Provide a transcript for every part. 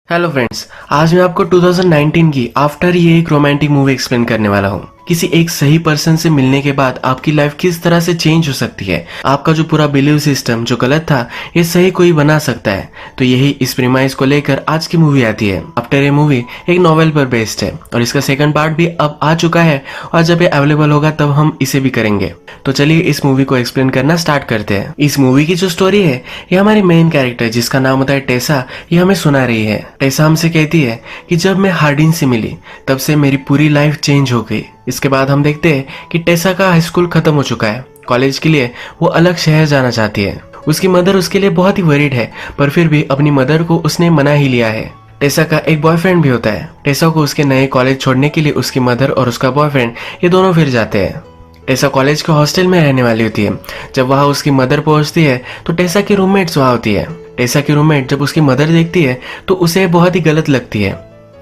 Hello friends, आज मैं आपको 2019 की आफ्टर ये एक रोमांटिक मूवी एक्सप्लेन करने वाला हूँ। किसी एक सही पर्सन से मिलने के बाद आपकी लाइफ किस तरह से चेंज हो सकती है। आपका जो पूरा बिलीव सिस्टम जो गलत था ये सही कोई बना सकता है। तो यही इस प्रीमाइस को लेकर आज की मूवी आती है। आफ्टर ये मूवी एक नॉवेल पर बेस्ड है और इसका सेकंड पार्ट भी अब आ चुका है और जब ये अवेलेबल होगा तब हम इसे भी करेंगे। तो चलिए इस मूवी को एक्सप्लेन करना स्टार्ट करते हैं। इस मूवी की जो स्टोरी है ये हमारी मेन कैरेक्टर जिसका नाम होता है टेसा, ये हमें सुना रही है। टेसा हमसे कहती है कि जब मैं हार्डिन से मिली तब से मेरी पूरी लाइफ चेंज हो गई। इसके बाद हम देखते हैं कि टेसा का हाई स्कूल खत्म हो चुका है। कॉलेज के लिए वो अलग शहर जाना चाहती है। उसकी मदर उसके लिए बहुत ही वरीड है, पर फिर भी अपनी मदर को उसने मना ही लिया है। टेसा का एक बॉयफ्रेंड भी होता है। टेसा को उसके नए कॉलेज छोड़ने के लिए उसकी मदर और उसका बॉयफ्रेंड ये दोनों फिर जाते हैं। टेसा कॉलेज के हॉस्टल में रहने वाली होती है। जब वहाँ उसकी मदर पहुंचती है तो टेसा की रूममेट्स वहाँ होती है। टेसा की रूममेट जब उसकी मदर देखती है तो उसे बहुत ही गलत लगती है।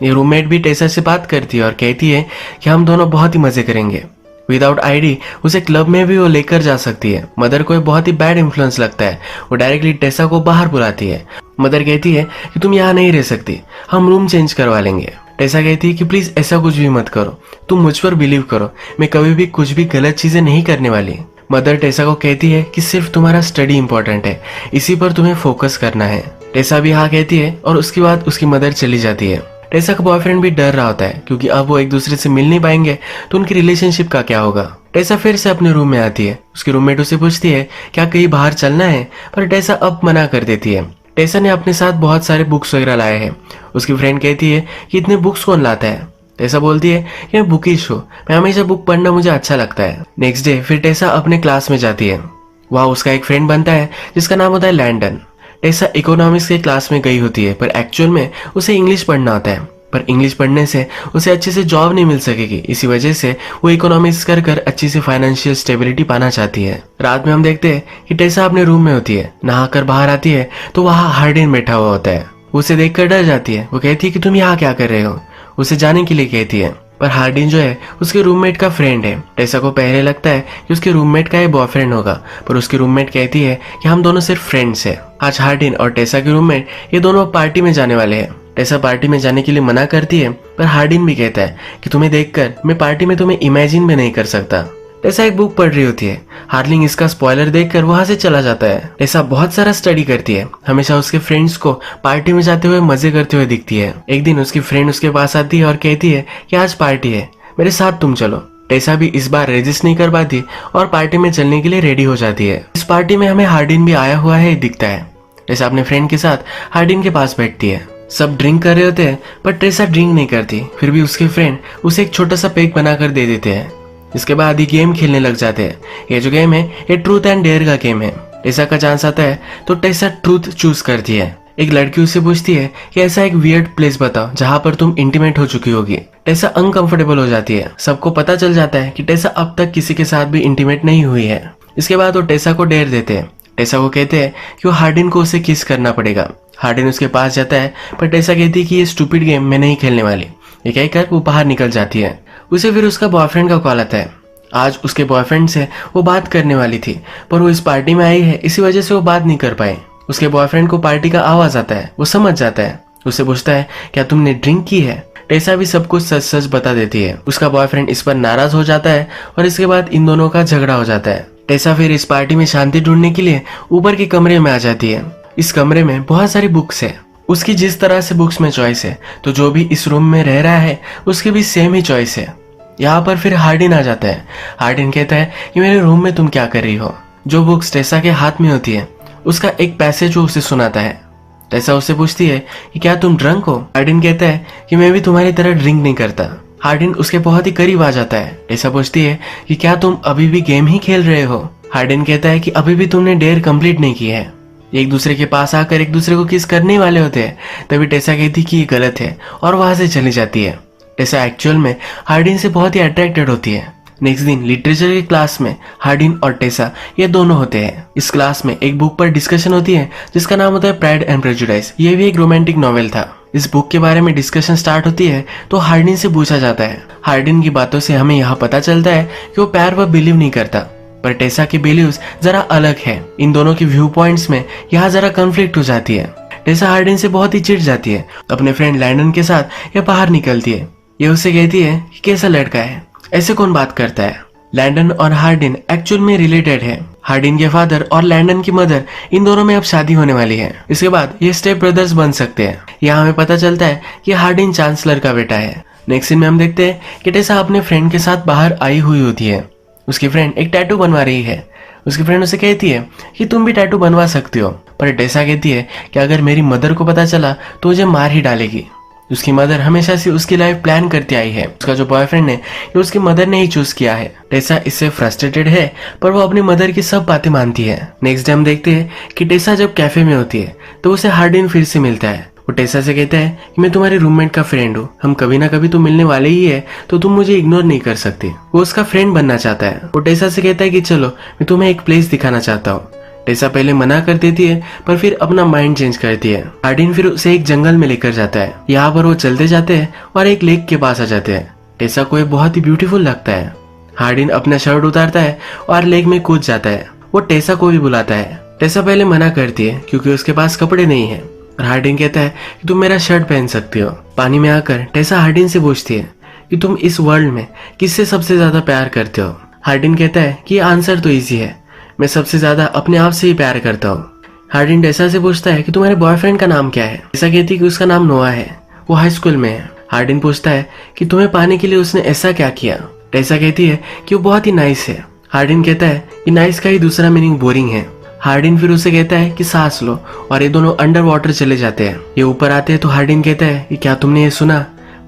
ये रूममेट भी टेसा से बात करती है और कहती है कि हम दोनों बहुत ही मजे करेंगे। विदाउट आईडी उसे क्लब में भी वो लेकर जा सकती है। मदर को बहुत ही बैड इन्फ्लुएंस लगता है। वो डायरेक्टली टेसा को बाहर बुलाती है। मदर कहती है कि तुम यहाँ नहीं रह सकती, हम रूम चेंज करवा लेंगे। टेसा कहती है कि प्लीज ऐसा कुछ भी मत करो, तुम मुझ पर बिलीव करो, मैं कभी भी कुछ भी गलत चीजें नहीं करने वाली। मदर टेसा को कहती है कि सिर्फ तुम्हारा स्टडी इंपॉर्टेंट है, इसी पर तुम्हें फोकस करना है। टेसा भी हाँ कहती है और उसके बाद उसकी मदर चली जाती है। टेसा का बॉयफ्रेंड भी डर रहा होता है क्योंकि अब वो एक दूसरे से मिल नहीं पाएंगे तो उनकी रिलेशनशिप का क्या होगा। टेसा फिर से अपने रूम में आती है। उसकी रूममेट उसे पूछती है क्या कहीं बाहर चलना है, पर टेसा अब मना कर देती है। टेसा ने अपने साथ बहुत सारे बुक्स वगैरह लाए हैं। उसकी फ्रेंड कहती है कि इतने बुक्स कौन लाता है। टेसा बोलती है कि मैं बुकिश हूँ, मैं हमेशा बुक पढ़ना मुझे अच्छा लगता है। नेक्स्ट डे फिर टेसा अपने क्लास में जाती है। वहाँ उसका एक फ्रेंड बनता है जिसका नाम होता है लैंडन। टेसा इकोनॉमिक्स के क्लास में गई होती है पर एक्चुअल में उसे इंग्लिश पढ़ना होता है। पर इंग्लिश पढ़ने से उसे अच्छे से जॉब नहीं मिल सकेगी, इसी वजह से वो इकोनॉमिक्स कर कर अच्छी से फाइनेंशियल स्टेबिलिटी पाना चाहती है। रात में हम देखते हैं कि टेसा अपने रूम में होती है। नहाकर बाहर आती है तो वहाँ हार्डिन बैठा हुआ होता है। उसे देखकर डर जाती है। वो कहती है कि तुम यहाँ क्या कर रहे हो, उसे जाने के लिए कहती है। पर हार्डिन जो है उसके रूममेट का फ्रेंड है। टेसा को पहले लगता है कि उसके रूममेट का ये बॉयफ्रेंड होगा, पर उसकी रूममेट कहती है कि हम दोनों सिर्फ फ्रेंड्स हैं। आज हार्डिन और टेसा के रूममेट ये दोनों पार्टी में जाने वाले हैं। टेसा पार्टी में जाने के लिए मना करती है, पर हार्डिन भी कहता है कि तुम्हें देखकर मैं पार्टी में तुम्हें इमेजिन भी नहीं कर सकता। टेसा एक बुक पढ़ रही होती है। हार्लिंग इसका स्पॉइलर देखकर वहां से चला जाता है। टेसा बहुत सारा स्टडी करती है, हमेशा उसके फ्रेंड्स को पार्टी में जाते हुए मजे करते हुए दिखती है। एक दिन उसकी फ्रेंड उसके पास आती है और कहती है कि आज पार्टी है, मेरे साथ तुम चलो। टेसा भी इस बार रेजिस्ट नहीं कर पाती और पार्टी में चलने के लिए रेडी हो जाती है। इस पार्टी में हमें हार्डिन भी आया हुआ है दिखता है। टेसा अपने फ्रेंड के साथ हार्डिन के पास बैठती है। सब ड्रिंक कर रहे होते हैं पर टेसा ड्रिंक नहीं करती। फिर भी उसके फ्रेंड उसे एक छोटा सा पेग बनाकर दे देते हैं। इसके बाद ये गेम खेलने लग जाते हैं। ये जो गेम है ये ट्रूथ एंड डेयर का गेम है। टेसा का चांस आता है तो टेसा ट्रूथ चूज करती है। एक लड़की उससे पूछती है कि ऐसा एक वियर्ड प्लेस बताओ जहाँ पर तुम इंटीमेट हो चुकी होगी। टेसा अनकंफर्टेबल हो जाती है। सबको पता चल जाता है कि टेसा अब तक किसी के साथ भी इंटीमेट नहीं हुई है। इसके बाद वो टेसा को डेयर देते हैं। टेसा को कहते हैं कि वो हार्डिन को उसे किस करना पड़ेगा। हार्डिन उसके पास जाता है पर टेसा कहती है कि ये स्टूपिड गेम मैं नहीं खेलने वाली। ये कहकर वो बाहर निकल जाती है। उसे फिर उसका बॉयफ्रेंड का कॉल आता है। आज उसके बॉयफ्रेंड से वो बात करने वाली थी पर वो इस पार्टी में आई है, इसी वजह से वो बात नहीं कर पाई। उसके बॉयफ्रेंड को पार्टी का आवाज आता है। वो समझ जाता है। उससे पूछता है क्या तुमने ड्रिंक की है। टेसा भी सब कुछ सच सच बता देती है। उसका बॉयफ्रेंड इस पर नाराज हो जाता है और इसके बाद इन दोनों का झगड़ा हो जाता है। टेसा फिर इस पार्टी में शांति ढूंढने के लिए ऊपर के कमरे में आ जाती है। इस कमरे में बहुत सारी बुक्स है। उसकी जिस तरह से बुक्स में चॉइस है तो जो भी इस रूम में रह रहा है उसकी भी सेम ही चॉइस है। यहाँ पर फिर हार्डिन आ जाता है। हार्डिन कहता है कि मेरे रूम में तुम क्या कर रही हो। जो बुक्स टेसा के हाथ में होती है उसका एक पैसेज वो उसे सुनाता है। टेसा उससे पूछती है कि क्या तुम ड्रंक हो। हार्डिन कहता है कि मैं भी तुम्हारी तरह ड्रिंक नहीं करता। हार्डिन उसके बहुत ही करीब आ जाता है। टेसा पूछती है कि क्या तुम अभी भी गेम ही खेल रहे हो। हार्डिन कहता है कि अभी भी तुमने डेयर कंप्लीट नहीं की है। एक दूसरे के पास आकर एक दूसरे को किस करने वाले होते हैं। तभी टेसा कहती कि ये गलत है और वहां से चली जाती है। टेसा एक्चुअल में हार्डिन से बहुत ही अट्रैक्टेड होती है। नेक्स्ट दिन लिटरेचर की क्लास में हार्डिन और टेसा ये दोनों होते हैं। इस क्लास में एक बुक पर डिस्कशन होती है जिसका नाम होता है प्राइड एंड प्रेजुडिस। ये भी एक रोमांटिक नॉवेल था। इस बुक के बारे में डिस्कशन स्टार्ट होती है तो हार्डिन से पूछा जाता है। हार्डिन की बातों से हमें यहाँ पता चलता है कि वो प्यार पर बिलीव नहीं करता, पर टेसा की बिलीव्स जरा अलग है। इन दोनों की व्यू पॉइंट्स में यहाँ जरा कॉन्फ्लिक्ट हो जाती है। टेसा हार्डिन से बहुत ही चिढ़ जाती है। अपने फ्रेंड लैंडन के साथ ये बाहर निकलती है। ये उससे कहती है कि कैसा लड़का है, ऐसे कौन बात करता है। लैंडन और हार्डिन एक्चुअल में रिलेटेड है। हार्डिन के फादर और लैंडन की मदर, इन दोनों में अब शादी होने वाली है। इसके बाद ये स्टेप ब्रदर्स बन सकते हैं। यहाँ हमें पता चलता है कि हार्डिन चांसलर का बेटा है। नेक्स्ट सीन में हम देखते हैं कि टेसा अपने फ्रेंड के साथ बाहर आई हुई होती है। उसकी फ्रेंड एक टैटू बनवा रही है। उसकी फ्रेंड उसे कहती है कि तुम भी टैटू बनवा सकती हो, पर टेसा कहती है कि अगर मेरी मदर को पता चला तो मुझे मार ही डालेगी। उसकी मदर हमेशा से उसकी लाइफ प्लान करती आई है। उसका जो बॉयफ्रेंड है ये उसकी मदर ने ही चूज किया है। टेसा इससे फ्रस्ट्रेटेड है, पर वो अपनी मदर की सब बातें मानती है। नेक्स्ट डे हम देखते हैं कि टेसा जब कैफे में होती है तो उसे हार्डिन फिर से मिलता है। वो टेसा से कहता है कि मैं तुम्हारे रूममेट का फ्रेंड हूँ, हम कभी ना कभी तो मिलने वाले ही है, तो तुम मुझे इग्नोर नहीं कर सकती। वो उसका फ्रेंड बनना चाहता है। वो टेसा से कहता है कि चलो मैं तुम्हें एक प्लेस दिखाना चाहता हूँ। टेसा पहले मना कर देती है, पर फिर अपना माइंड चेंज करती है। हार्डिन फिर उसे एक जंगल में लेकर जाता है। यहाँ पर वो चलते जाते हैं और एक लेक के पास आ जाते हैं। टेसा को ये बहुत ही ब्यूटीफुल लगता है। हार्डिन अपना शर्ट उतारता है और लेक में कूद जाता है। वो टेसा को भी बुलाता है। टेसा पहले मना करती है क्योंकि उसके पास कपड़े नहीं है। हार्डिन कहता है कि तुम मेरा शर्ट पहन सकती हो। पानी में आकर टेसा हार्डिन से पूछती है कि तुम इस वर्ल्ड में किससे सबसे ज्यादा प्यार करते हो। हार्डिन कहता है कि आंसर तो इजी है, मैं सबसे ज्यादा अपने आप से ही प्यार करता हूँ। हार्डिन टेसा से पूछता है कि तुम्हारे बॉयफ्रेंड का नाम क्या है। टेसा कहती है कि उसका नाम नोआ है, वो हाई स्कूल में है। हार्डिन पूछता है कि तुम्हें पाने के लिए उसने ऐसा क्या किया। टेसा कहती है कि वो बहुत ही नाइस है। हार्डिन कहता है कि नाइस का ही दूसरा मीनिंग बोरिंग है। हार्डिन फिर उसे कहता है कि सांस लो, और ये दोनों अंडर वाटर चले जाते हैं। ये ऊपर आते हैं तो हार्डिन कहता है कि क्या तुमने ये सुना,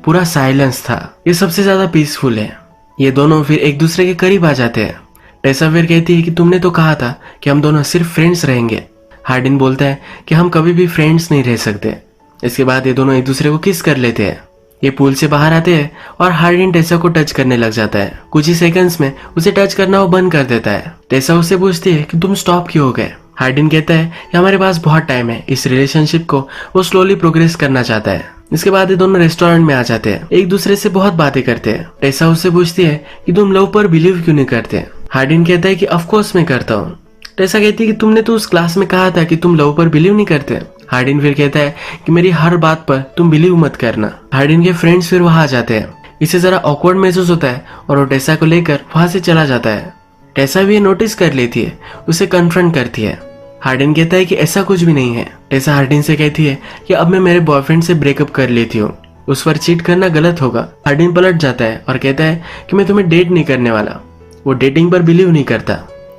पूरा साइलेंस था, ये सबसे ज्यादा पीसफुल है। ये दोनों फिर एक दूसरे के करीब आ जाते हैं। टेसा फिर कहती है कि तुमने तो कहा था कि हम दोनों सिर्फ फ्रेंड्स रहेंगे। हार्डिन बोलता है कि हम कभी भी फ्रेंड्स नहीं रह सकते। इसके बाद ये दोनों एक दूसरे को किस कर लेते हैं। ये पूल से बाहर आते हैं और हार्डिन टेसा को टच करने लग जाता है। कुछ ही सेकंड्स में उसे टच करना वो बंद कर देता है। टेसा उससे पूछती है कि तुम स्टॉप क्यों हो गए। हार्डिन कहता है कि हमारे पास बहुत टाइम है। इस रिलेशनशिप को वो स्लोली प्रोग्रेस करना चाहता है। इसके बाद ये दोनों रेस्टोरेंट में आ जाते हैं, एक दूसरे से बहुत बातें करते हैं। टेसा उससे पूछती है कि तुम लव पर बिलीव क्यों नहीं करते। हार्डिन कहता है कि ऑफ कोर्स मैं करता हूँ। टेसा कहती है कि तुमने तो उस क्लास में कहा था कि तुम लव पर बिलीव नहीं करते। हार्डिन फिर कहता है कि मेरी हर बात पर तुम बिलीव मत करना। हार्डिन के फ्रेंड्स फिर वहां आ जाते हैं। इसे जरा ऑकवर्ड महसूस होता है और वो टेसा को लेकर वहां से चला जाता है। टेसा भी ये नोटिस कर लेती है, उसे कन्फ्रंट करती है। हार्डिन कहता है कि ऐसा कुछ भी नहीं है। टेसा हार्डिन से कहती है कि अब मैं मेरे बॉयफ्रेंड से ब्रेकअप कर लेती हूँ, उस पर चीट करना गलत होगा। हार्डिन पलट जाता है और कहता है कि मैं तुम्हें डेट नहीं करने वाला। वो डेटिंग पर बिलीव नहीं करता।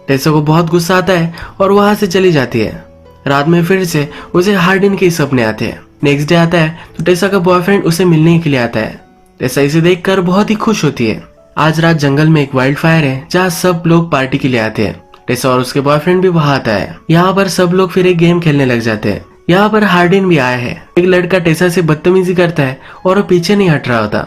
टेसा को बहुत गुस्सा आता है और वहां से चली जाती है। रात में फिर से उसे हार्डिन के सपने आते हैं। नेक्स्ट डे आता है तो टेसा का बॉयफ्रेंड उसे मिलने के लिए आता है। टेसा इसे देखकर बहुत ही खुश होती है। आज रात जंगल में एक वाइल्ड फायर है जहाँ सब लोग पार्टी के लिए आते हैं। टेसा और उसके बॉयफ्रेंड भी वहां आता है। यहाँ पर सब लोग फिर एक गेम खेलने लग जाते हैं। यहाँ पर हार्डिन भी आया है। एक लड़का टेसा से बदतमीजी करता है और वो पीछे नहीं हट रहा होता।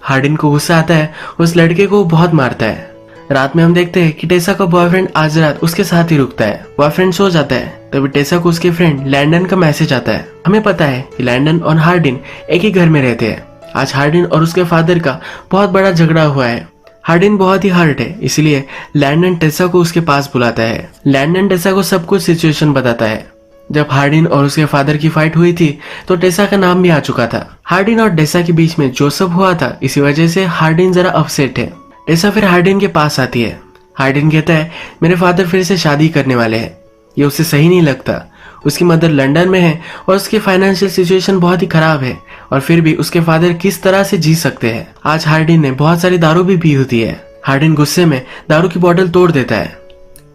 हार्डिन को गुस्सा आता है, उस लड़के को बहुत मारता है। रात में हम देखते हैं कि टेसा का बॉयफ्रेंड आज रात उसके साथ ही रुकता है। बॉयफ्रेंड सो जाता है तभी टेसा को उसके फ्रेंड लैंडन का मैसेज आता है। हमें पता है कि लैंडन और हार्डिन एक ही घर में रहते हैं। आज हार्डिन और उसके फादर का बहुत बड़ा झगड़ा हुआ है। हार्डिन बहुत ही हर्ट है, इसलिए लैंडन टेसा को उसके पास बुलाता है। लैंडन टेसा को सब कुछ सिचुएशन बताता है। जब हार्डिन और उसके फादर की फाइट हुई थी तो टेसा का नाम भी आ चुका था। हार्डिन और टेसा के बीच में जो सब हुआ था इसी वजह से हार्डिन जरा अपसेट है। टेसा फिर हार्डिन के पास आती है। हार्डिन कहता है मेरे फादर फिर से शादी करने वाले हैं, ये उसे सही नहीं लगता। उसकी मदर लंदन में है और उसकी फाइनेंशियल सिचुएशन बहुत ही खराब है, और फिर भी उसके फादर किस तरह से जी सकते हैं। आज हार्डिन ने बहुत सारी दारू भी पी होती है। हार्डिन गुस्से में दारू की बोतल तोड़ देता है।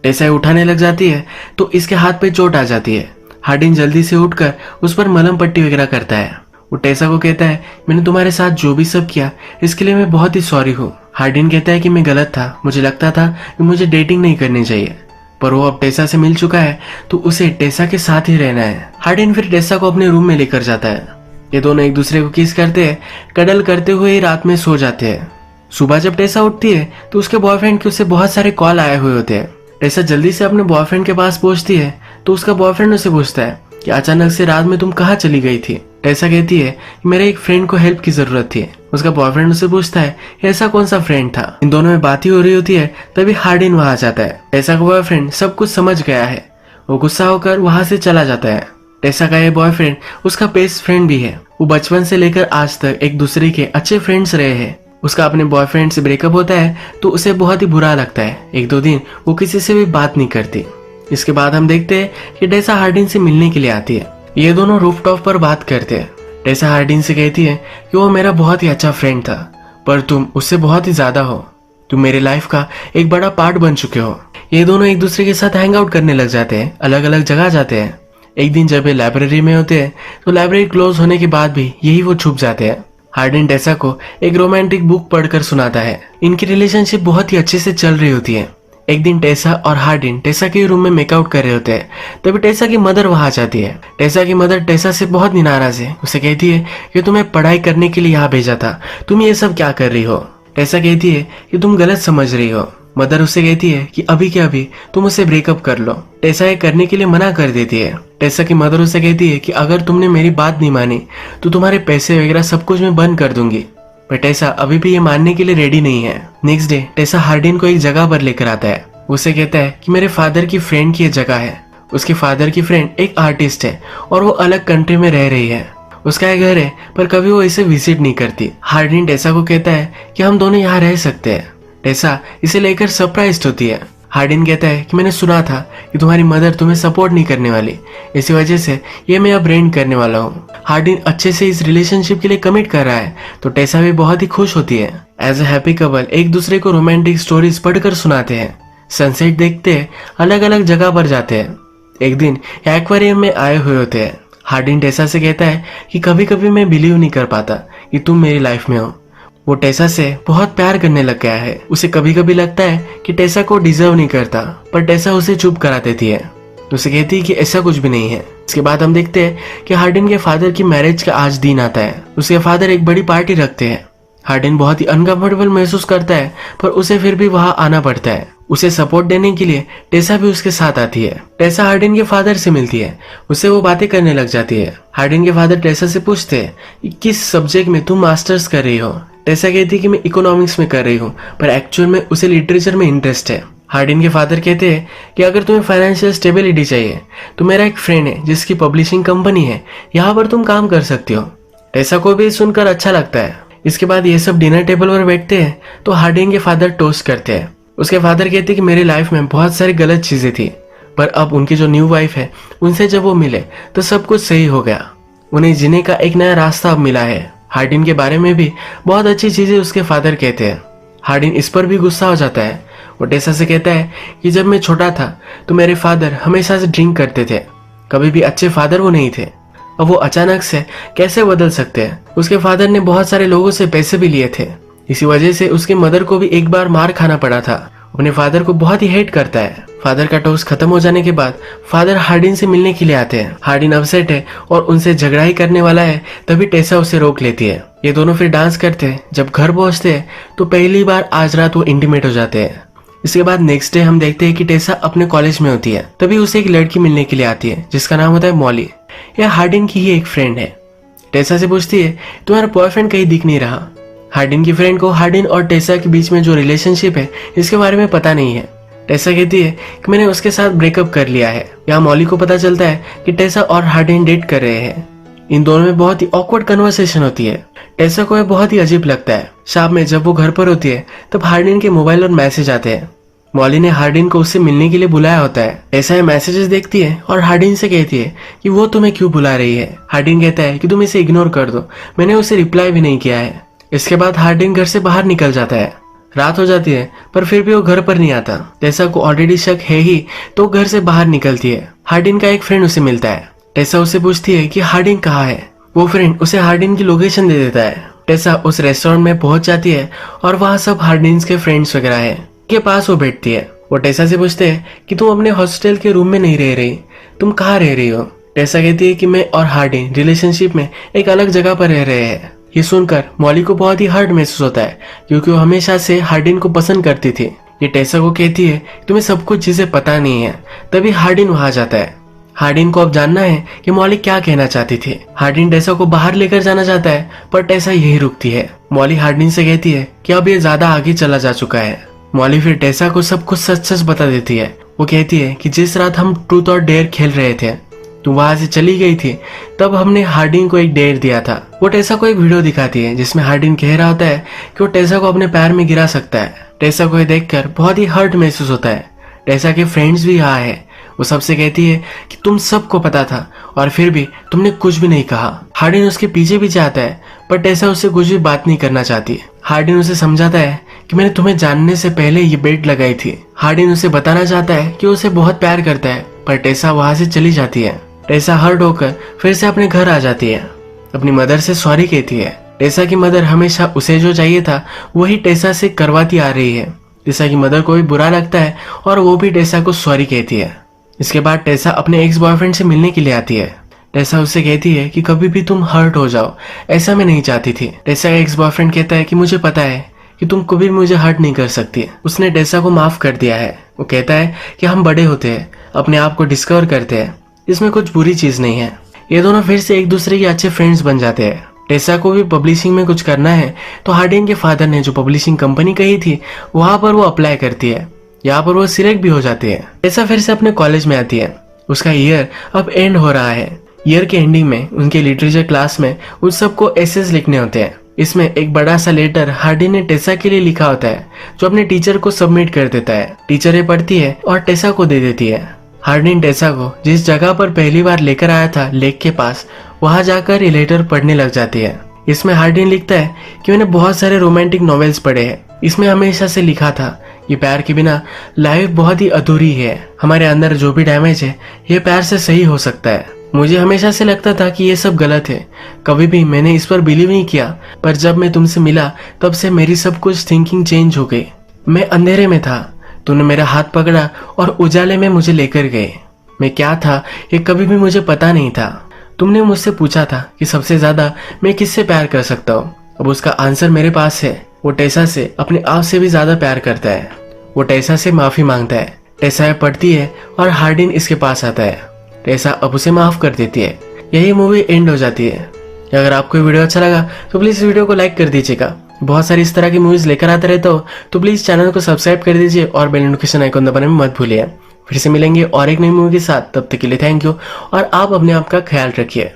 टेसा उठाने लग जाती है तो इसके हाथ पे चोट आ जाती है। हार्डिन जल्दी से उठकर उस पर मलहम पट्टी वगैरह करता है। वो टेसा को कहता है मैंने तुम्हारे साथ जो भी सब किया इसके लिए मैं बहुत ही सॉरी हूँ। हार्डिन कहता है कि मैं गलत था, मुझे लगता था कि मुझे डेटिंग नहीं करनी चाहिए, पर वो अब टेसा से मिल चुका है तो उसे टेसा के साथ ही रहना है। हार्डिन फिर टेसा को अपने रूम में लेकर जाता है। ये दोनों एक दूसरे को किस करते हैं, कडल करते हुए ही रात में सो जाते हैं। सुबह जब टेसा उठती है तो उसके बॉयफ्रेंड के उसे बहुत सारे कॉल आए हुए होते हैं। टेसा जल्दी से अपने बॉयफ्रेंड के पास पहुंचती है तो उसका बॉयफ्रेंड उसे पूछता है कि अचानक से रात में तुम कहाँ चली गई थी। टेसा कहती है कि मेरे एक फ्रेंड को हेल्प की जरूरत थी। उसका बॉयफ्रेंड उसे पूछता है ऐसा कौन सा फ्रेंड था। इन दोनों में बात ही हो रही होती है तभी हार्डिन वहां आ जाता है। टेसा का बॉयफ्रेंड सब कुछ समझ गया है, वो गुस्सा होकर वहां से चला जाता है। टेसा का ये बॉयफ्रेंड उसका बेस्ट फ्रेंड भी है। वो बचपन से लेकर आज तक एक दूसरे के अच्छे फ्रेंड्स रहे हैं। उसका अपने बॉयफ्रेंड से ब्रेकअप होता है तो उसे बहुत ही बुरा लगता है। एक दो दिन वो किसी से भी बात नहीं करती। इसके बाद हम देखते हैं कि टेसा हार्डिन से मिलने के लिए आती है। ये दोनों रूफटॉप पर बात करते हैं। टेसा हार्डिन से कहती है कि वो मेरा बहुत ही अच्छा फ्रेंड था, पर तुम उससे बहुत ही ज्यादा हो। तुम मेरे लाइफ का एक बड़ा पार्ट बन चुके हो। ये दोनों एक दूसरे के साथ हैंग आउट करने लग जाते हैं, अलग अलग जगह जाते हैं। एक दिन जब ये लाइब्रेरी में होते हैं तो लाइब्रेरी क्लोज होने के बाद भी यही वो छुप जाते हैं। हार्डिन टेसा को एक रोमांटिक बुक पढ़कर सुनाता है। इनकी रिलेशनशिप बहुत ही अच्छे से चल रही होती है। एक दिन टेसा और हार्डिन टेसा के रूम में मेकआउट कर रहे होते हैं, तभी टेसा की मदर वहां आ जाती है। टेसा की मदर टेसा से बहुत नाराज है। उसे कहती है कि तुम्हें पढ़ाई करने के लिए यहाँ भेजा था, तुम ये सब क्या कर रही हो। टेसा कहती है कि तुम गलत समझ रही हो। मदर उससे कहती है कि अभी के अभी तुम उससे ब्रेकअप कर लो। टेसा ये करने के लिए मना कर देती है। टेसा की मदर उससे कहती है कि अगर तुमने मेरी बात नहीं मानी तो तुम्हारे पैसे वगैरह सब कुछ मैं बंद कर दूंगी। पर टेसा अभी भी ये मानने के लिए रेडी नहीं है। नेक्स्ट डे टेसा हार्डिन को एक जगह पर लेकर आता है। उसे कहता है कि मेरे फादर की फ्रेंड की ये जगह है। उसके फादर की फ्रेंड एक आर्टिस्ट है और वो अलग कंट्री में रह रही है। उसका एक घर है पर कभी वो इसे विजिट नहीं करती। हार्डिन टेसा को कहता है कि हम दोनों यहाँ रह सकते हैं। टेसा इसे लेकर सरप्राइज्ड होती है। हार्डिन कहता है कि मैंने सुना था कि तुम्हारी मदर तुम्हें सपोर्ट नहीं करने वाली, इसी वजह से ये मैं अब रेंट करने वाला हूँ। हार्डिन अच्छे से इस रिलेशनशिप के लिए कमिट कर रहा है तो टेसा भी बहुत ही खुश होती है। एज अ हैप्पी कपल एक दूसरे को रोमांटिक स्टोरीज पढ़कर सुनाते हैं। सनसेट देखते हैं, अलग अलग जगह पर जाते हैं। एक दिन एक्वेरियम में आए हुए होते हैं। हार्डिन टेसा से कहता है कि कभी कभी मैं बिलीव नहीं कर पाता कि तुम मेरी लाइफ में हो। वो टेसा से बहुत प्यार करने लग गया है। उसे कभी कभी लगता है कि टेसा को डिजर्व नहीं करता, पर टेसा उसे चुप करा देती है। उसे कहती है कि ऐसा कुछ भी नहीं है। इसके बाद हम देखते हैं कि हार्डिन के फादर की मैरिज का आज दिन आता है। उसके फादर एक बड़ी पार्टी रखते हैं। हार्डिन बहुत ही अनकंफर्टेबल महसूस करता है, पर उसे फिर भी वहां आना पड़ता है। उसे सपोर्ट देने के लिए टेसा भी उसके साथ आती है। टेसा हार्डिन के फादर से मिलती है। उससे वो बातें करने लग जाती है। हार्डिन के फादर टेसा से पूछते हैं कि किस सब्जेक्ट में तुम मास्टर्स कर रही हो। टेसा कहती है कि मैं इकोनॉमिक्स में कर रही हूँ, पर एक्चुअल में उसे लिटरेचर में इंटरेस्ट है। हार्डिन के फादर कहते हैं कि अगर तुम्हें फाइनेंशियल स्टेबिलिटी चाहिए तो मेरा एक फ्रेंड है जिसकी पब्लिशिंग कंपनी है, यहाँ पर तुम काम कर सकती हो। टेसा को भी सुनकर अच्छा लगता है। इसके बाद ये सब डिनर टेबल पर बैठते हैं तो हार्डिन के फादर टोस्ट करते हैं। उसके फादर कहते हैं कि मेरी लाइफ में बहुत सारी गलत चीजें थी, पर अब उनकी जो न्यू वाइफ है उनसे जब वो मिले तो सब कुछ सही हो गया। उन्हें जीने का एक नया रास्ता अब मिला है। हार्डिन के बारे में भी बहुत अच्छी चीजें उसके फादर कहते हैं। हार्डिन इस पर भी गुस्सा हो जाता है। वो टेसा से कहता है कि जब मैं छोटा था तो मेरे फादर हमेशा से ड्रिंक करते थे, कभी भी अच्छे फादर वो नहीं थे। अब वो अचानक से कैसे बदल सकते हैं। उसके फादर ने बहुत सारे लोगों से पैसे भी लिए थे, इसी वजह से उसकी मदर को भी एक बार मार खाना पड़ा था। अपने फादर को बहुत ही हेट करता है। फादर का टोस्ट खत्म हो जाने के बाद फादर हार्डिन से मिलने के लिए आते हैं। हार्डिन अपसेट है और उनसे झगड़ा ही करने वाला है, तभी टेसा उसे रोक लेती है। ये दोनों फिर डांस करते हैं। जब घर पहुंचते हैं तो पहली बार आज रात वो इंटीमेट हो जाते हैं। इसके बाद नेक्स्ट डे हम देखते हैं कि टेसा अपने कॉलेज में होती है। तभी उसे एक लड़की मिलने के लिए आती है जिसका नाम होता है मॉली। यह हार्डिन की ही एक फ्रेंड है। टेसा से पूछती है तुम्हारा बॉयफ्रेंड कहीं दिख नहीं रहा। हार्डिन की फ्रेंड को हार्डिन और टेसा के बीच में जो रिलेशनशिप है इसके बारे में पता नहीं है। टेसा कहती है कि मैंने उसके साथ ब्रेकअप कर लिया है। यहाँ मॉली को पता चलता है कि टेसा और हार्डिन डेट कर रहे हैं। इन दोनों में बहुत ही ऑकवर्ड कन्वर्सेशन होती है। टेसा को यह बहुत ही अजीब लगता है। शाम में जब वो घर पर होती है तब हार्डिन के मोबाइल और मैसेज आते हैं। मॉली ने हार्डिन को उससे मिलने के लिए बुलाया होता है। टेसा ये मैसेजेस देखती है और हार्डिन से कहती है कि वो तुम्हें क्यों बुला रही है। हार्डिन कहता है कि तुम इसे इग्नोर कर दो, मैंने उसे रिप्लाई भी नहीं किया है। इसके बाद हार्डिन घर से बाहर निकल जाता है। रात हो जाती है पर फिर भी वो घर पर नहीं आता। टेसा को ऑलरेडी शक है ही तो घर से बाहर निकलती है। हार्डिन का एक फ्रेंड उसे मिलता है। टेसा उससे पूछती है कि हार्डिन कहाँ है। वो फ्रेंड उसे हार्डिन की लोकेशन दे देता है। टेसा उस रेस्टोरेंट में पहुंच जाती है और वहाँ सब हार्डिन के फ्रेंड्स वगैरह है के पास वो बैठती है। वो टेसा से पूछते हैं कि तुम अपने हॉस्टल के रूम में नहीं रह रही, तुम कहाँ रह रही हो। टेसा कहती है कि मैं और हार्डिन रिलेशनशिप में एक अलग जगह पर रह रहे हैं। ये सुनकर मॉली को बहुत ही हर्ट महसूस होता है क्योंकि वो हमेशा से हार्डिन को पसंद करती थी। ये टेसा को कहती है तुम्हें सब कुछ चीजें पता नहीं है। तभी हार्डिन वहां जाता है। हार्डिन को अब जानना है कि मॉली क्या कहना चाहती थी। हार्डिन टेसा को बाहर लेकर जाना चाहता है पर टेसा यही रुकती है। मॉली हार्डिन से कहती है कि अब ये ज्यादा आगे चला जा चुका है। मॉली फिर टेसा को सब कुछ सच सच बता देती है। वो कहती है कि जिस रात हम ट्रूथ और डेयर खेल रहे थे तुम वहां से चली गई थी। तब हमने हार्डिन को एक डेट दिया था। वो टेसा को एक वीडियो दिखाती है जिसमें हार्डिन कह रहा होता है कि वो टेसा को अपने पैर में गिरा सकता है। टेसा को ये देखकर बहुत ही हर्ट महसूस होता है। टेसा के फ्रेंड्स भी यहाँ है। वो सबसे कहती है कि तुम सबको पता था और फिर भी तुमने कुछ भी नहीं कहा। हार्डिन उसके पीछे भी जाता है पर टेसा उससे कुछ भी बात नहीं करना चाहती। हार्डिन उसे समझाता है कि मैंने तुम्हें जानने से पहले ये बेट लगाई थी। हार्डिन उसे बताना चाहता है कि उसे बहुत प्यार करता है पर टेसा वहां से चली जाती है। टेसा हर्ट होकर फिर से अपने घर आ जाती है। अपनी मदर से सॉरी कहती है। टेसा की मदर हमेशा उसे जो चाहिए था वही टेसा से करवाती आ रही है। टेसा की मदर को भी बुरा लगता है और वो भी टेसा को सॉरी कहती है। इसके बाद टेसा अपने एक्स बॉयफ्रेंड से मिलने के लिए आती है। टेसा उससे कहती है कि कभी भी तुम हर्ट हो जाओ, ऐसा मैं नहीं चाहती थी। टेसा का एक्स बॉयफ्रेंड कहता है कि मुझे पता है कि तुम कभी भी मुझे हर्ट नहीं कर सकती। उसने टेसा को माफ कर दिया है। वो कहता है कि हम बड़े होते हैं, अपने आप को डिस्कवर करते हैं, इसमें कुछ बुरी चीज नहीं है। ये दोनों फिर से एक दूसरे के अच्छे फ्रेंड्स बन जाते हैं। टेसा को भी पब्लिशिंग में कुछ करना है तो हार्डिन के फादर ने जो पब्लिशिंग कंपनी कही थी वहां पर वो अप्लाई करती है। यहाँ पर वो सिलेक्ट भी हो जाती है। टेसा फिर से अपने कॉलेज में आती है। उसका ईयर अब एंड हो रहा है। ईयर के एंडिंग में उनके लिटरेचर क्लास में उन सबको एसेस लिखने होते हैं। इसमें एक बड़ा सा लेटर हार्डिन ने टेसा के लिए लिखा होता है जो अपने टीचर को सबमिट कर देता है। टीचर ये पढ़ती है और टेसा को दे देती है। हार्डिन टेसा को जिस जगह पर पहली बार लेकर आया था लेक के पास, वहां जाकर ये लेटर पढ़ने लग जाती है। इसमें हार्डिन लिखता है कि मैंने बहुत सारे रोमांटिक नॉवेल्स पढ़े हैं। इसमें हमेशा से लिखा था ये प्यार के बिना लाइफ बहुत ही अधूरी है। हमारे अंदर जो भी डैमेज है ये प्यार से सही हो सकता है। मुझे हमेशा से लगता था कि ये सब गलत है। कभी भी मैंने इस पर बिलीव नहीं किया पर जब मैं तुमसे मिला तब से मेरी सब कुछ थिंकिंग चेंज हो गई। मैं अंधेरे में था, तूने मेरा हाथ पकड़ा और उजाले में मुझे लेकर गए। मैं क्या था ये कभी भी मुझे पता नहीं था। तुमने मुझसे पूछा था कि सबसे ज्यादा मैं किससे प्यार कर सकता हूँ। अब उसका आंसर मेरे पास है। वो टेसा से अपने आप से भी ज्यादा प्यार करता है। वो टेसा से माफी मांगता है। टेसा पढ़ती है और हार्डिन इसके पास आता है। टेसा अब उसे माफ कर देती है। यही मूवी एंड हो जाती है। अगर आपको वीडियो अच्छा लगा तो प्लीज इस वीडियो को लाइक कर दीजिएगा। बहुत सारी इस तरह की मूवीज लेकर आता रहता हो तो प्लीज चैनल को सब्सक्राइब कर दीजिए और बेल नोटिफिकेशन आइकन दबाने में मत भूलिए। फिर से मिलेंगे और एक नई मूवी के साथ। तब तक के लिए थैंक यू और आप अपने आप का ख्याल रखिए।